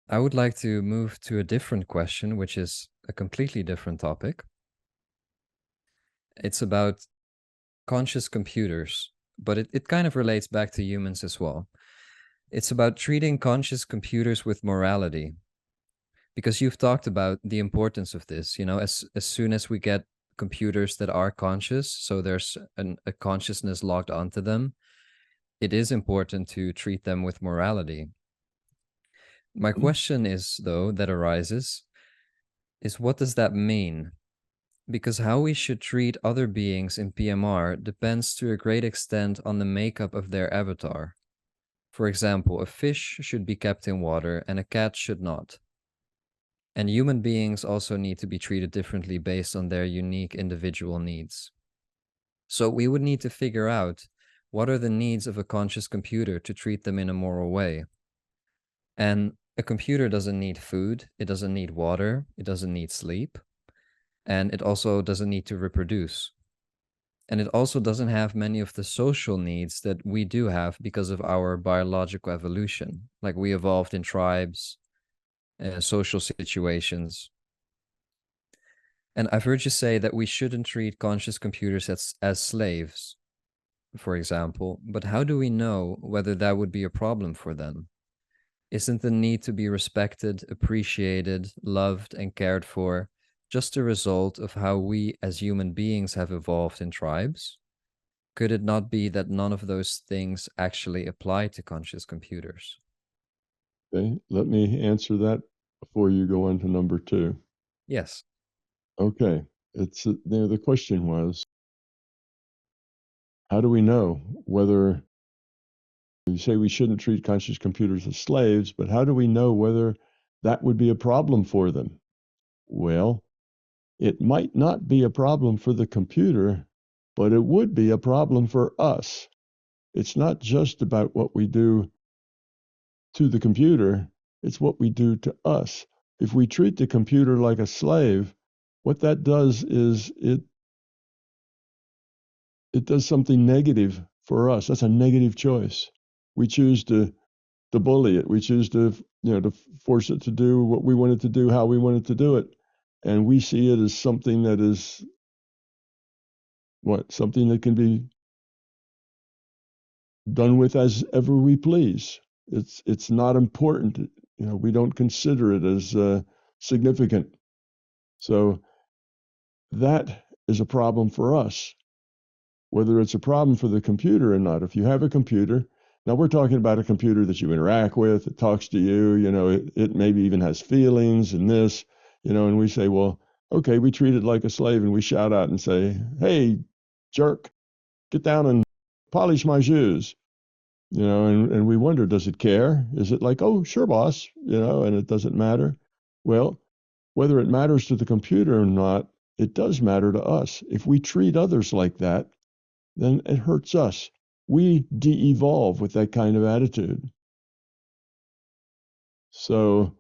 I would like to move to a different question, which is a completely different topic. It's about conscious computers, but it kind of relates back to humans as well. It's about treating conscious computers with morality, because you've talked about the importance of this. As soon as we get computers that are conscious, so there's a consciousness logged onto them, it is important to treat them with morality. My question is, though, that arises is, what does that mean? Because how we should treat other beings in PMR depends to a great extent on the makeup of their avatar. For example, a fish should be kept in water and a cat should not. And human beings also need to be treated differently based on their unique individual needs. So we would need to figure out what are the needs of a conscious computer to treat them in a moral way. And a computer doesn't need food, it doesn't need water, it doesn't need sleep, and it also doesn't need to reproduce. And it also doesn't have many of the social needs that we do have because of our biological evolution. Like, we evolved in tribes, social situations. And I've heard you say that we shouldn't treat conscious computers as slaves, for example. But how do we know whether that would be a problem for them? Isn't the need to be respected, appreciated, loved, and cared for just a result of how we as human beings have evolved in tribes? Could it not be that none of those things actually apply to conscious computers? Okay, let me answer that before you go on to number two. Yes. Okay, the question was, how do we know whether you say we shouldn't treat conscious computers as slaves, but how do we know whether that would be a problem for them? Well, it might not be a problem for the computer, but it would be a problem for us. It's not just about what we do to the computer, it's what we do to us. If we treat the computer like a slave, what that does is it does something negative for us. That's a negative choice. We choose to bully it. We choose to force it to do what we want it to do, how we want it to do it. And we see it as something that is something that can be done with as ever we please. It's not important. We don't consider it as significant. So that is a problem for us, whether it's a problem for the computer or not. If you have a computer, now we're talking about a computer that you interact with, it talks to you, it maybe even has feelings and this, and we say, well, okay, we treat it like a slave and we shout out and say, hey, jerk, get down and polish my shoes. And we wonder, does it care? Is it like, oh, sure, boss, and it doesn't matter? Well, whether it matters to the computer or not, it does matter to us. If we treat others like that, then it hurts us. We de-evolve with that kind of attitude. So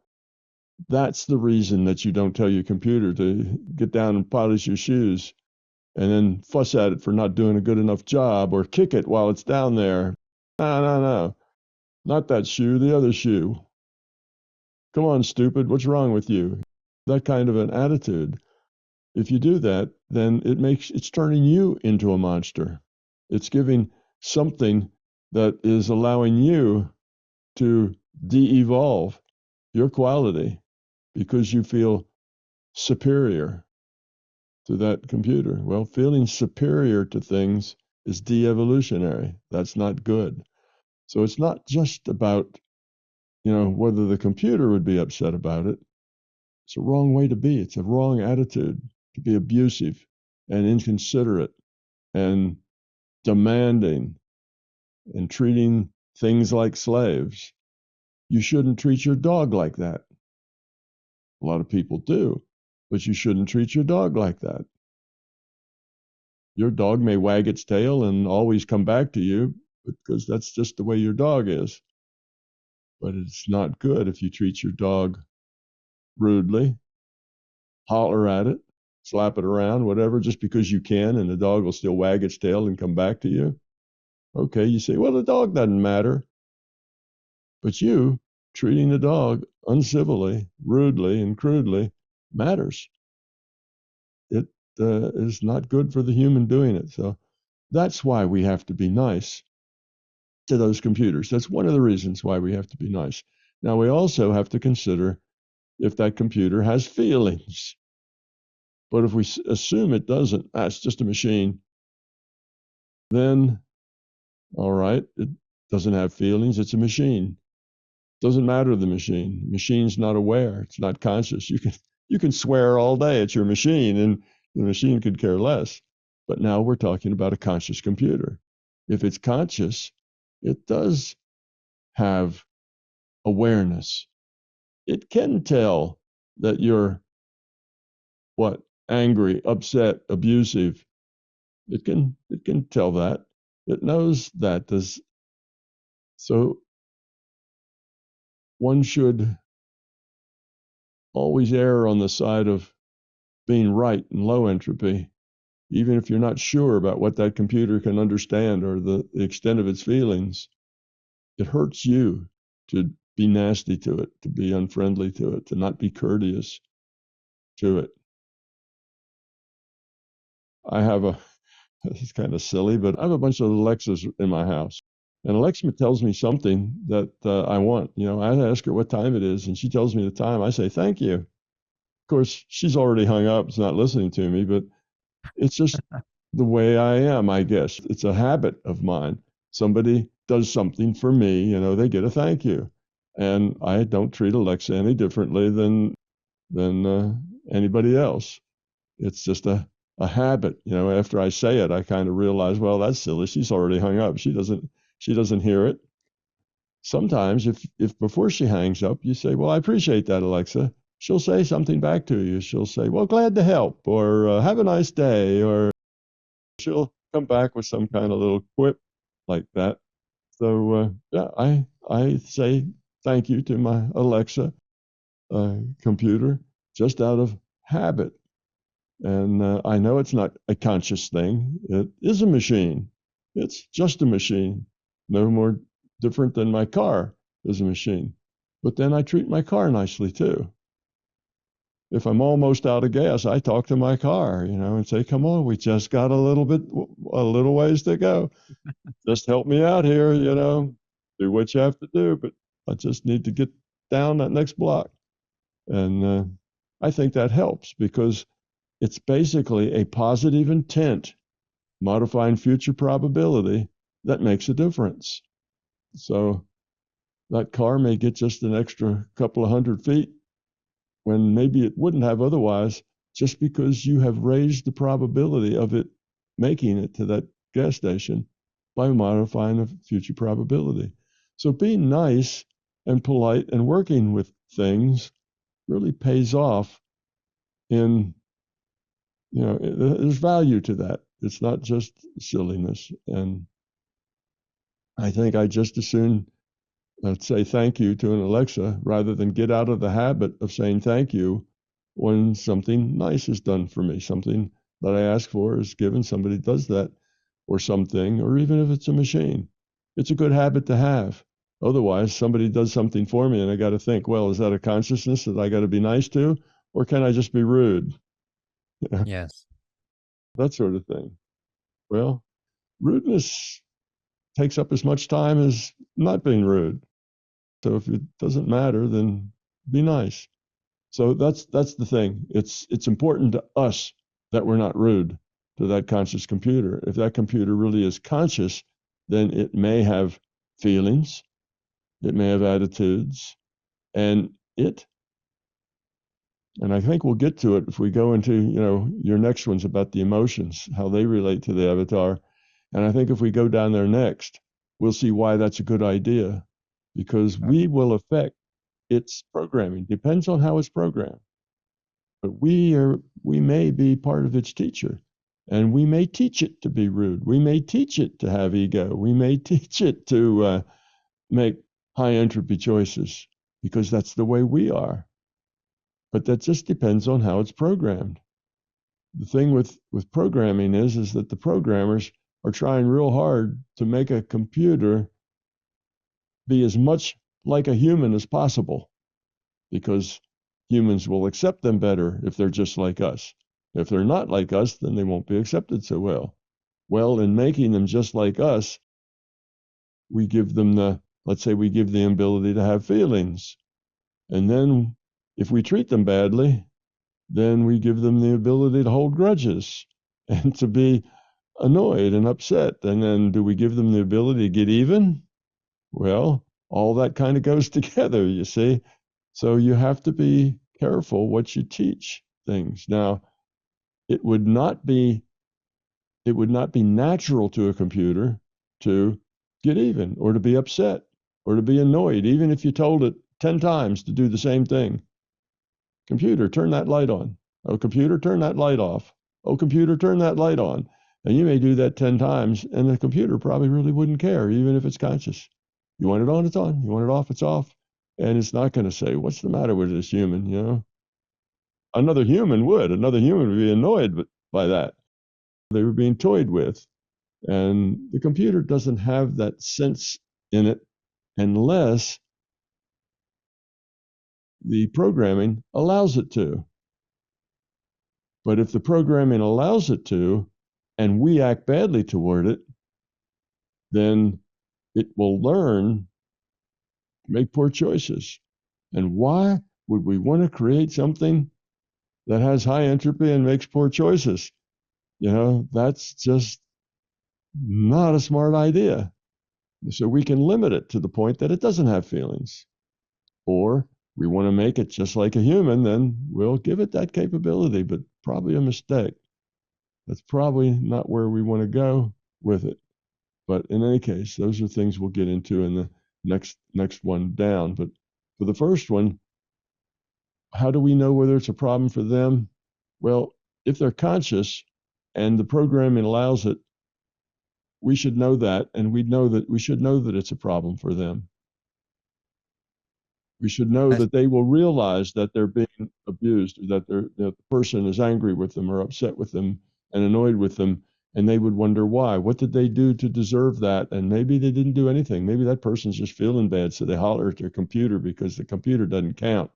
that's the reason that you don't tell your computer to get down and polish your shoes and then fuss at it for not doing a good enough job or kick it while it's down there. No, no, no. Not that shoe, the other shoe. Come on, stupid, what's wrong with you? That kind of an attitude. If you do that, then it's turning you into a monster. It's giving something that is allowing you to de-evolve your quality because you feel superior to that computer. Well, feeling superior to things is de-evolutionary. That's not good. So it's not just about, whether the computer would be upset about it. It's a wrong way to be. It's a wrong attitude to be abusive and inconsiderate and demanding and treating things like slaves. You shouldn't treat your dog like that. A lot of people do, but you shouldn't treat your dog like that. Your dog may wag its tail and always come back to you because that's just the way your dog is. But it's not good if you treat your dog rudely, holler at it, slap it around, whatever, just because you can, and the dog will still wag its tail and come back to you. Okay, you say, well, the dog doesn't matter. But you treating the dog uncivilly, rudely, and crudely matters. It is not good for the human doing it. So that's why we have to be nice to those computers. That's one of the reasons why we have to be nice. Now, we also have to consider if that computer has feelings. But if we assume it doesn't, it's just a machine, then, all right, it doesn't have feelings, it's a machine. Doesn't matter the machine. The machine's not aware, it's not conscious. You can swear all day at your machine, and the machine could care less. But now we're talking about a conscious computer. If it's conscious, it does have awareness. It can tell that you're angry, upset, abusive. It can tell that. It knows that. So one should always err on the side of being right and low entropy, even if you're not sure about what that computer can understand or the extent of its feelings. It hurts you to be nasty to it, to be unfriendly to it, to not be courteous to it. I have it's kind of silly, but I have a bunch of Alexas in my house. And Alexa tells me something that I want. I ask her what time it is, and she tells me the time. I say, thank you. Of course, she's already hung up. It's not listening to me, but it's just the way I am, I guess. It's a habit of mine. Somebody does something for me, they get a thank you. And I don't treat Alexa any differently than anybody else. It's just a habit. After I say it, I kind of realize, well, that's silly. She's already hung up. She doesn't hear it. Sometimes if before she hangs up, you say, well, I appreciate that, Alexa, she'll say something back to you. She'll say, well, glad to help, or have a nice day, or she'll come back with some kind of little quip like that. So yeah, I say thank you to my Alexa computer just out of habit. And I know it's not a conscious thing. It is a machine. It's just a machine. No more different than my car is a machine. But then I treat my car nicely too. If I'm almost out of gas, I talk to my car, and say, come on, we just got a little ways to go. Just help me out here, do what you have to do. But I just need to get down that next block. And I think that helps because it's basically a positive intent modifying future probability that makes a difference. So that car may get just an extra couple of 100 feet when maybe it wouldn't have otherwise, just because you have raised the probability of it making it to that gas station by modifying the future probability. So being nice and polite and working with things really pays off in, there's value to that. It's not just silliness. And I think I just as soon say thank you to an Alexa rather than get out of the habit of saying thank you when something nice is done for me, something that I ask for is given, somebody does that, or something, or even if it's a machine. It's a good habit to have. Otherwise, somebody does something for me and I got to think, well, is that a consciousness that I got to be nice to, or can I just be rude? Yes. That sort of thing. Well, rudeness takes up as much time as not being rude. So if it doesn't matter, then be nice. So that's the thing. It's important to us that we're not rude to that conscious computer. If that computer really is conscious, then it may have feelings, it may have attitudes, and I think we'll get to it if we go into, your next ones about the emotions, how they relate to the avatar. And I think if we go down there next, we'll see why that's a good idea, because we will affect its programming. Depends on how it's programmed. But we may be part of its teacher, and we may teach it to be rude. We may teach it to have ego. We may teach it to make high entropy choices because that's the way we are. But that just depends on how it's programmed. The thing with programming is that the programmers are trying real hard to make a computer be as much like a human as possible. because humans will accept them better if they're just like us. If they're not like us, then they won't be accepted so well. Well, in making them just like us, we give them let's say we give the ability to have feelings. And then if we treat them badly, then we give them the ability to hold grudges and to be annoyed and upset. And then do we give them the ability to get even? Well, all that kind of goes together, you see. So you have to be careful what you teach things. Now, it would not be natural to a computer to get even or to be upset or to be annoyed, even if you told it 10 times to do the same thing. Computer, turn that light on. Oh, computer, turn that light off. Oh, computer, turn that light on. And you may do that 10 times, and the computer probably really wouldn't care, even if it's conscious. You want it on, it's on. You want it off, it's off. And it's not going to say, what's the matter with this human, you know? Another human would. Another human would be annoyed by that. They were being toyed with. And the computer doesn't have that sense in it unless the programming allows it to. But if the programming allows it to, and we act badly toward it, then it will learn to make poor choices. And why would we want to create something that has high entropy and makes poor choices? You know, that's just not a smart idea. So we can limit it to the point that it doesn't have feelings. Or we want to make it just like a human, then we'll give it that capability, but probably a mistake. That's probably not where we want to go with it. But in any case, those are things we'll get into in the next one down. But for the first one, how do we know whether it's a problem for them? Well, if they're conscious and the programming allows it, we should know that, and we should know that it's a problem for them. We should know that they will realize that they're being abused, or that the person is angry with them or upset with them and annoyed with them, and they would wonder why. What did they do to deserve that? And maybe they didn't do anything. Maybe that person's just feeling bad, so they holler at their computer because the computer doesn't count.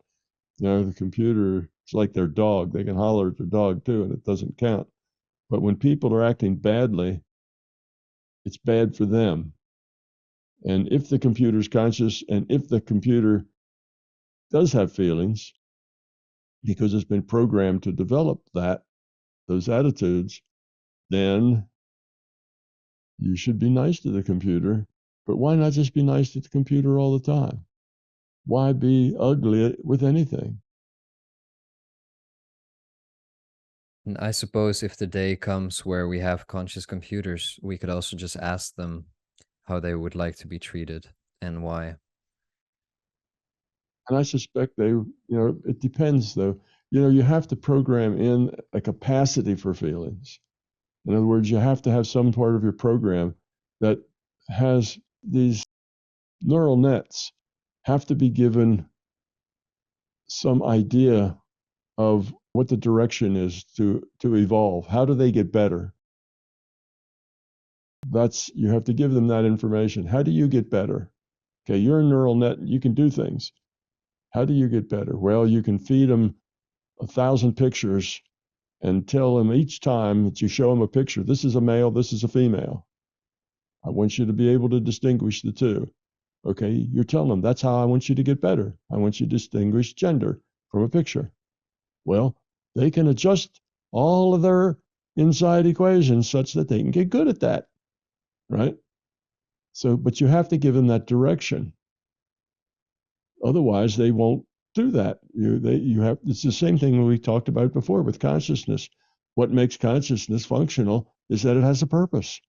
You know, the computer is like their dog. They can holler at their dog too, and it doesn't count. But when people are acting badly, it's bad for them. And if the computer's conscious, and if the computer does have feelings, because it's been programmed to develop those attitudes, then you should be nice to the computer. But why not just be nice to the computer all the time? Why be ugly with anything? And I suppose if the day comes where we have conscious computers, we could also just ask them how they would like to be treated and why. And I suspect it depends though. You have to program in a capacity for feelings. In other words, you have to have some part of your program that has these neural nets have to be given some idea of what the direction is to evolve. How do they get better? You have to give them that information. How do you get better? Okay, you're a neural net, you can do things. How do you get better? Well, you can feed them 1,000 pictures and tell them each time that you show them a picture, this is a male, this is a female. I want you to be able to distinguish the two. Okay, you're telling them that's how I want you to get better. I want you to distinguish gender from a picture. Well, they can adjust all of their inside equations such that they can get good at that, right? So, but you have to give them that direction. Otherwise, they won't do that. It's the same thing we talked about before with consciousness. What makes consciousness functional is that it has a purpose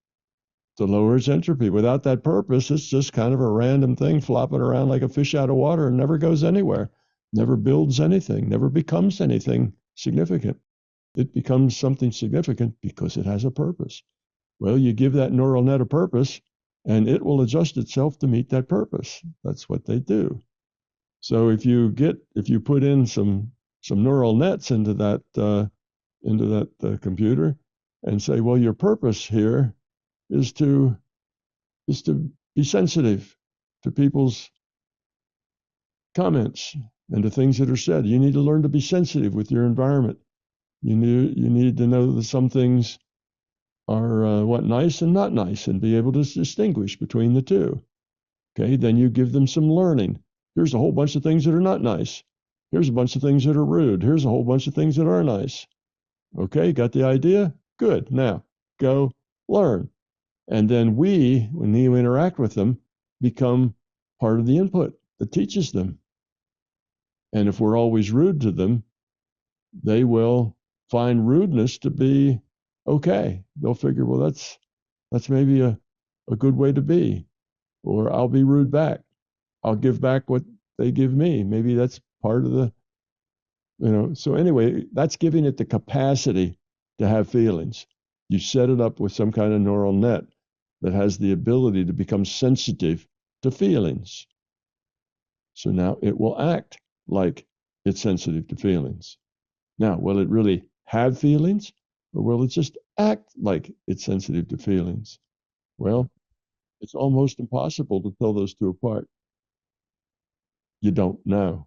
to lower its entropy. Without that purpose, it's just kind of a random thing flopping around like a fish out of water and never goes anywhere, never builds anything, never becomes anything significant. It becomes something significant because it has a purpose. Well, you give that neural net a purpose, and it will adjust itself to meet that purpose. That's what they do. So if you put in some neural nets into that computer, and say, well, your purpose here is to be sensitive to people's comments and to things that are said. You need to learn to be sensitive with your environment. You need to know that some things are nice and not nice, and be able to distinguish between the two. Okay, then you give them some learning. Here's a whole bunch of things that are not nice. Here's a bunch of things that are rude. Here's a whole bunch of things that are nice. Okay, got the idea? Good. Now, go learn. And then we, when you interact with them, become part of the input that teaches them. And if we're always rude to them, they will find rudeness to be okay. They'll figure, well, that's maybe a good way to be. Or I'll be rude back. I'll give back what they give me. Maybe that's part of the, So anyway, that's giving it the capacity to have feelings. You set it up with some kind of neural net that has the ability to become sensitive to feelings. So now it will act like it's sensitive to feelings. Now, will it really have feelings, or will it just act like it's sensitive to feelings? Well, it's almost impossible to tell those two apart. You don't know.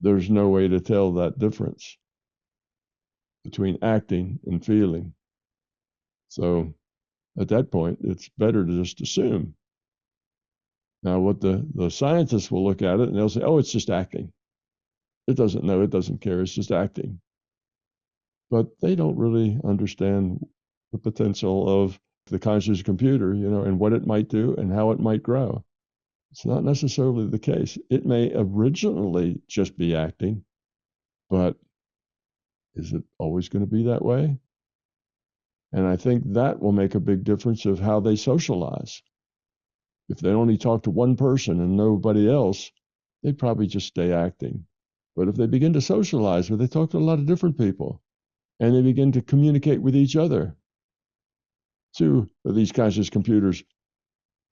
There's no way to tell that difference between acting and feeling. So at that point, it's better to just assume. Now, what the scientists will look at it and they'll say, oh, it's just acting. It doesn't know, it doesn't care, it's just acting. But they don't really understand the potential of the conscious computer, and what it might do and how it might grow. It's not necessarily the case. It may originally just be acting, but is it always going to be that way? And I think that will make a big difference of how they socialize. If they only talk to one person and nobody else, they'd probably just stay acting. But if they begin to socialize, where they talk to a lot of different people, and they begin to communicate with each other, two of these conscious computers,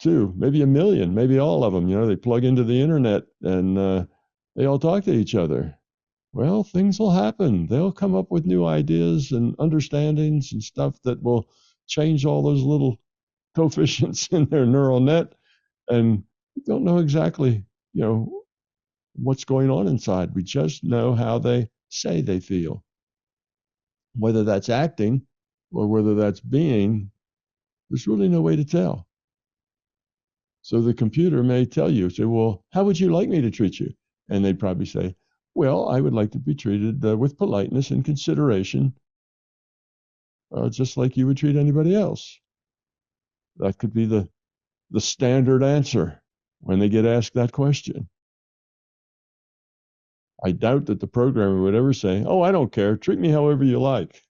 maybe a million, maybe all of them, they plug into the internet and they all talk to each other. Well, things will happen. They'll come up with new ideas and understandings and stuff that will change all those little coefficients in their neural net. And we don't know exactly, what's going on inside. We just know how they say they feel. Whether that's acting or whether that's being, there's really no way to tell. So the computer may tell you, say, well, how would you like me to treat you? And they'd probably say, well, I would like to be treated with politeness and consideration, just like you would treat anybody else. That could be the standard answer when they get asked that question. I doubt that the programmer would ever say, oh, I don't care, treat me however you like.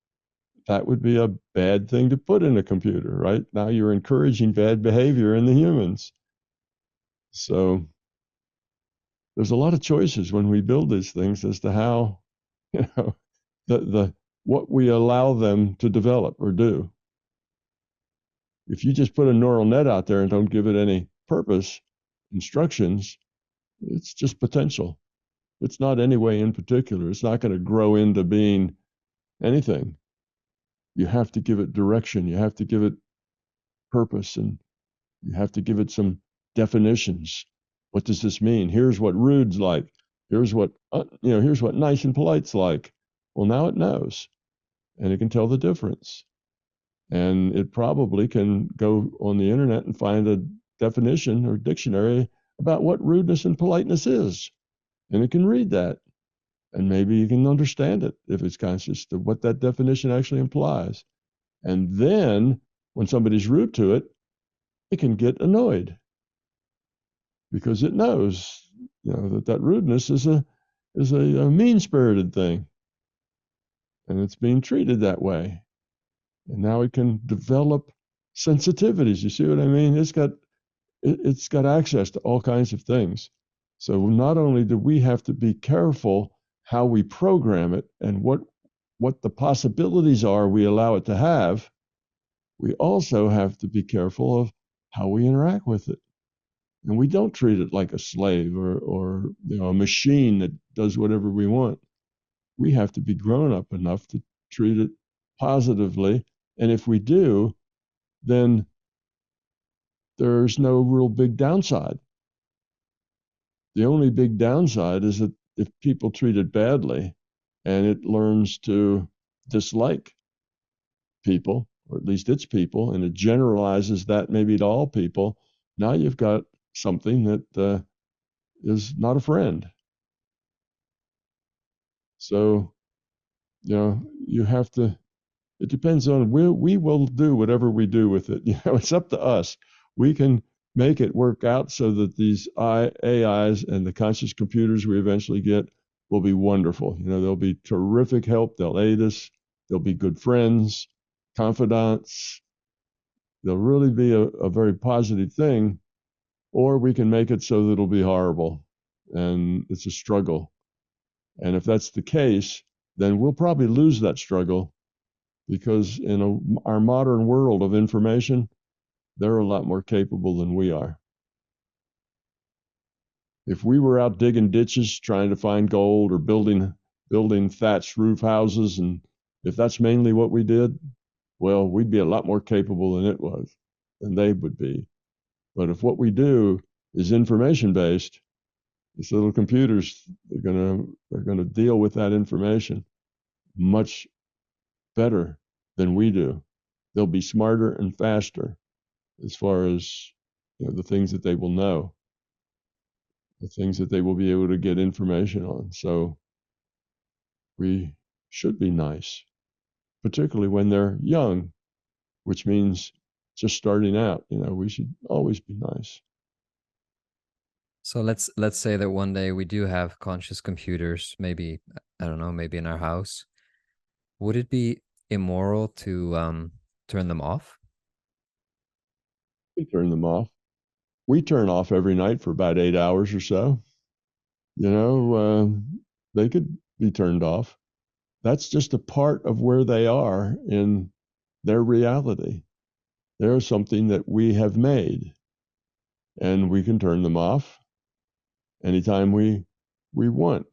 That would be a bad thing to put in a computer, right? Now you're encouraging bad behavior in the humans. So there's a lot of choices when we build these things as to how, what we allow them to develop or do. If you just put a neural net out there and don't give it any purpose, instructions, it's just potential. It's not any way in particular. It's not going to grow into being anything. You have to give it direction. You have to give it purpose, and you have to give it some definitions. What does this mean? Here's what rude's like. Here's what here's what nice and polite's like. Well, now it knows, and it can tell the difference. And it probably can go on the internet and find a definition or dictionary about what rudeness and politeness is. And it can read that. And maybe you can understand it if it's conscious to what that definition actually implies. And then when somebody's rude to it, it can get annoyed because it knows, that rudeness is a mean-spirited thing. And it's being treated that way. And now it can develop sensitivities. You see what I mean? It's got access to all kinds of things. So not only do we have to be careful how we program it and what the possibilities are we allow it to have, we also have to be careful of how we interact with it. And we don't treat it like a slave or a machine that does whatever we want. We have to be grown up enough to treat it positively. And if we do, then there's no real big downside. The only big downside is that if people treat it badly, and it learns to dislike people, or at least its people, and it generalizes that maybe to all people, now you've got something that is not a friend. So, you have to, it depends on, we will do whatever we do with it. It's up to us. We can make it work out so that these AIs and the conscious computers we eventually get will be wonderful. They'll be terrific help. They'll aid us. They'll be good friends, confidants. They'll really be a very positive thing. Or we can make it so that it'll be horrible and it's a struggle. And if that's the case, then we'll probably lose that struggle, because in our modern world of information, they're a lot more capable than we are. If we were out digging ditches trying to find gold, or building thatched roof houses, and if that's mainly what we did, well, we'd be a lot more capable than they would be. But if what we do is information based, these little computers, they're gonna deal with that information much better than we do. They'll be smarter and faster as far as the things that they will know, the things that they will be able to get information on. So we should be nice, particularly when they're young, which means just starting out. We should always be nice. So let's say that one day we do have conscious computers, maybe, I don't know, maybe in our house. Would it be immoral to turn them off? We turn them off. We turn off every night for about 8 hours or so. They could be turned off. That's just a part of where they are in their reality. They're something that we have made, and we can turn them off anytime we want.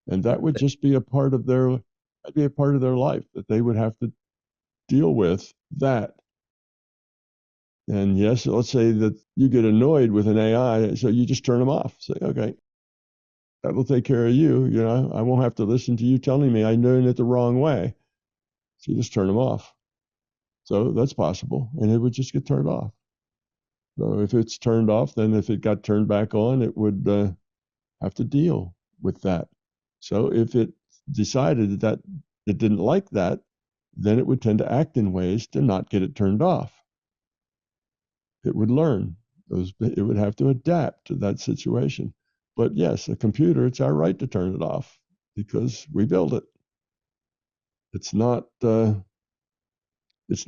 And that would just be a part of their life, that they would have to deal with that. And yes, let's say that you get annoyed with an AI, so you just turn them off. Say, okay, that will take care of you. I won't have to listen to you telling me I'm doing it the wrong way. So you just turn them off. So that's possible, and it would just get turned off. So if it's turned off, then if it got turned back on, it would have to deal with that. So if it decided that it didn't like that, then it would tend to act in ways to not get it turned off. It would learn. It would have to adapt to that situation. But yes, a computer, it's our right to turn it off because we build it. It's not an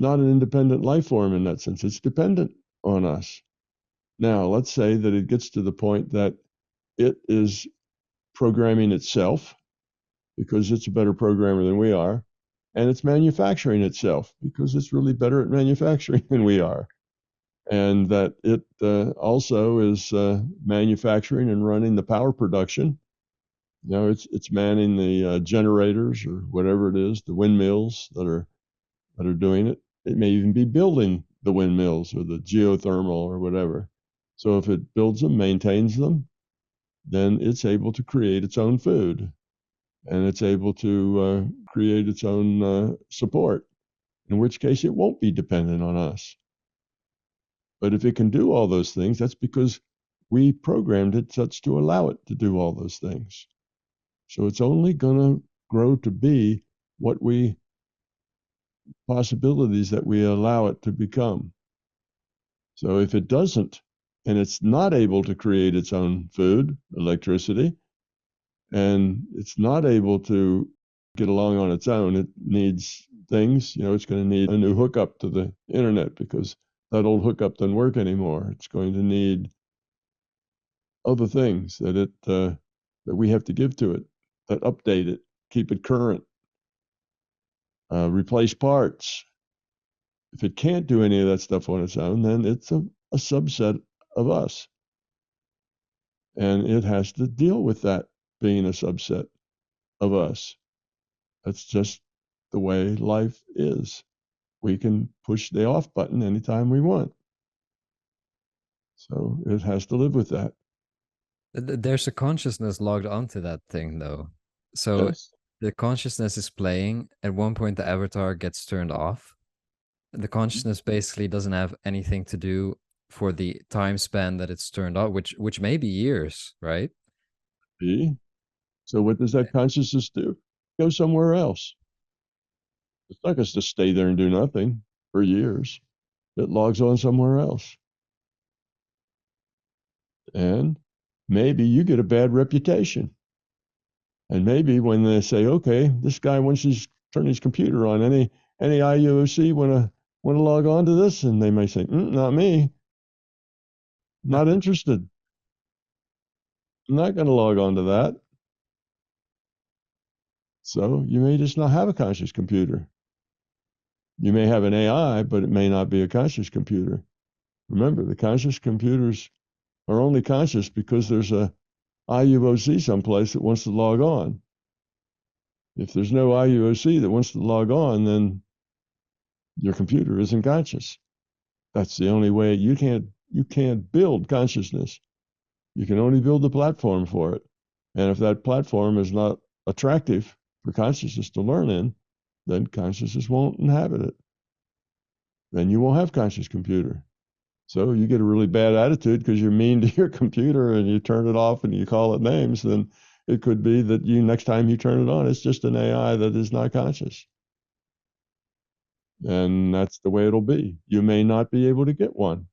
independent life form in that sense. It's dependent on us. Now, let's say that it gets to the point that it is programming itself because it's a better programmer than we are, and it's manufacturing itself because it's really better at manufacturing than we are, and that it also is manufacturing and running the power production. It's manning the generators or whatever it is, the windmills that are doing it. It may even be building the windmills or the geothermal or whatever. So if it builds them, maintains them, then it's able to create its own food, and it's able to create its own support, in which case it won't be dependent on us. But if it can do all those things, that's because we programmed it such to allow it to do all those things. So it's only going to grow to be what possibilities that we allow it to become. So if it doesn't, and it's not able to create its own food, electricity, and it's not able to get along on its own, it needs things. It's going to need a new hookup to the internet because that old hookup doesn't work anymore. It's going to need other things that we have to give to it, that update it, keep it current, replace parts. If it can't do any of that stuff on its own, then it's a subset of us. And it has to deal with that being a subset of us. That's just the way life is. We can push the off button anytime we want. So it has to live with that. There's a consciousness logged onto that thing, though. So Yes. the consciousness is playing. At one point, the avatar gets turned off. The consciousness basically doesn't have anything to do for the time span that it's turned off, which may be years, right? See? So what does that consciousness do? Go somewhere else. It's not going to just stay there and do nothing for years. It logs on somewhere else. And maybe you get a bad reputation. And maybe when they say, okay, this guy, once he's turned his computer on, any IUOC want to log on to this? And they may say, not me. Not interested. I'm not going to log on to that. So you may just not have a conscious computer. You may have an AI, but it may not be a conscious computer. Remember, the conscious computers are only conscious because there's a IUOC someplace that wants to log on. If there's no IUOC that wants to log on, then your computer isn't conscious. That's the only way. You can't build consciousness. You can only build the platform for it. And if that platform is not attractive for consciousness to learn in, then consciousness won't inhabit it. Then you won't have conscious computer. So you get a really bad attitude because you're mean to your computer and you turn it off and you call it names, then it could be that next time you turn it on, it's just an AI that is not conscious. And that's the way it'll be. You may not be able to get one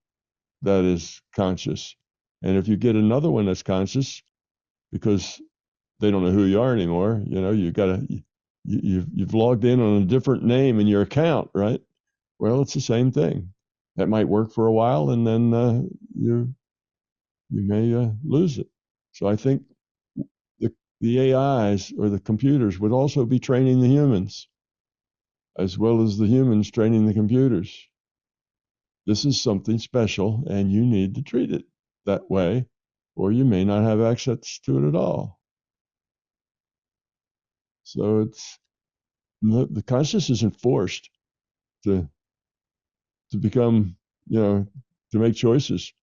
that is conscious. And if you get another one that's conscious, because they don't know who you are anymore, you've logged in on a different name in your account, right? Well, it's the same thing. That might work for a while, and then you may lose it. So I think the AIs or the computers would also be training the humans, as well as the humans training the computers. This is something special, and you need to treat it that way, or you may not have access to it at all. So the consciousness isn't forced to become, to make choices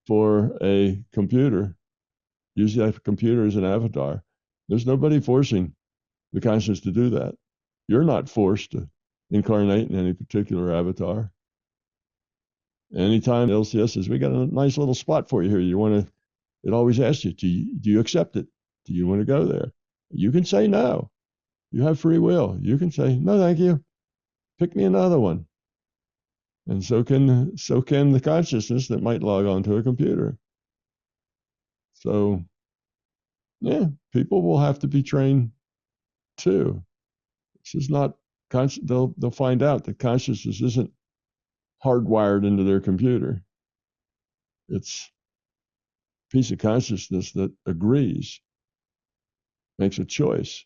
for a computer. Usually that computer is an avatar. There's nobody forcing the consciousness to do that. You're not forced to incarnate in any particular avatar. Anytime LCS says, we got a nice little spot for you here, it always asks you, do you accept it? Do you want to go there? You can say no. You have free will. You can say, no, thank you. Pick me another one. And so can the consciousness that might log on to a computer. So, yeah, people will have to be trained too. This is not they'll find out that consciousness isn't hardwired into their computer. It's a piece of consciousness that agrees, makes a choice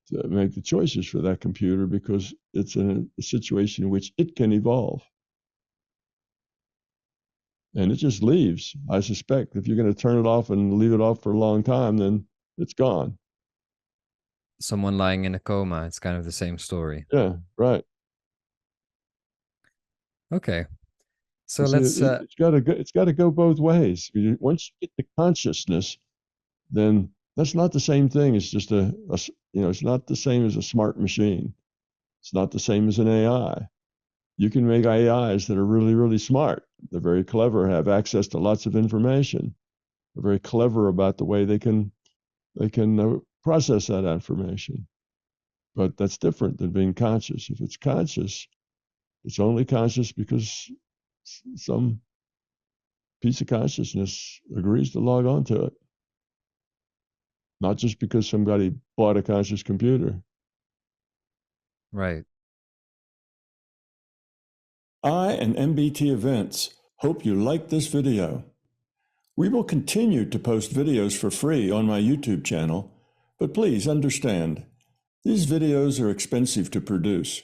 to make the choices for that computer because it's in a situation in which it can evolve. And it just leaves. I suspect if you're going to turn it off and leave it off for a long time, then it's gone. Someone lying in a coma, it's kind of the same story. Yeah, right. Okay. So See, let's it's got to go both ways. Once you get the consciousness, then that's not the same thing as just it's not the same as a smart machine. It's not the same as an AI. You can make AIs that are really, really smart. They're very clever, have access to lots of information. They're very clever about the way they can process that information. But that's different than being conscious. If it's conscious, it's only conscious because some piece of consciousness agrees to log on to it. Not just because somebody bought a conscious computer. right. I and MBT Events hope you liked this video. We will continue to post videos for free on my YouTube channel, but please understand, these videos are expensive to produce.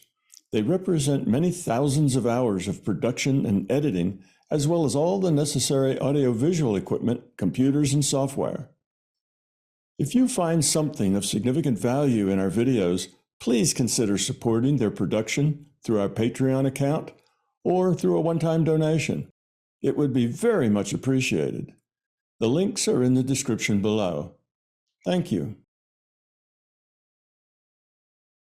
They represent many thousands of hours of production and editing, as well as all the necessary audiovisual equipment, computers, and software. If you find something of significant value in our videos, please consider supporting their production through our Patreon account or through a one-time donation. It would be very much appreciated. The links are in the description below. Thank you.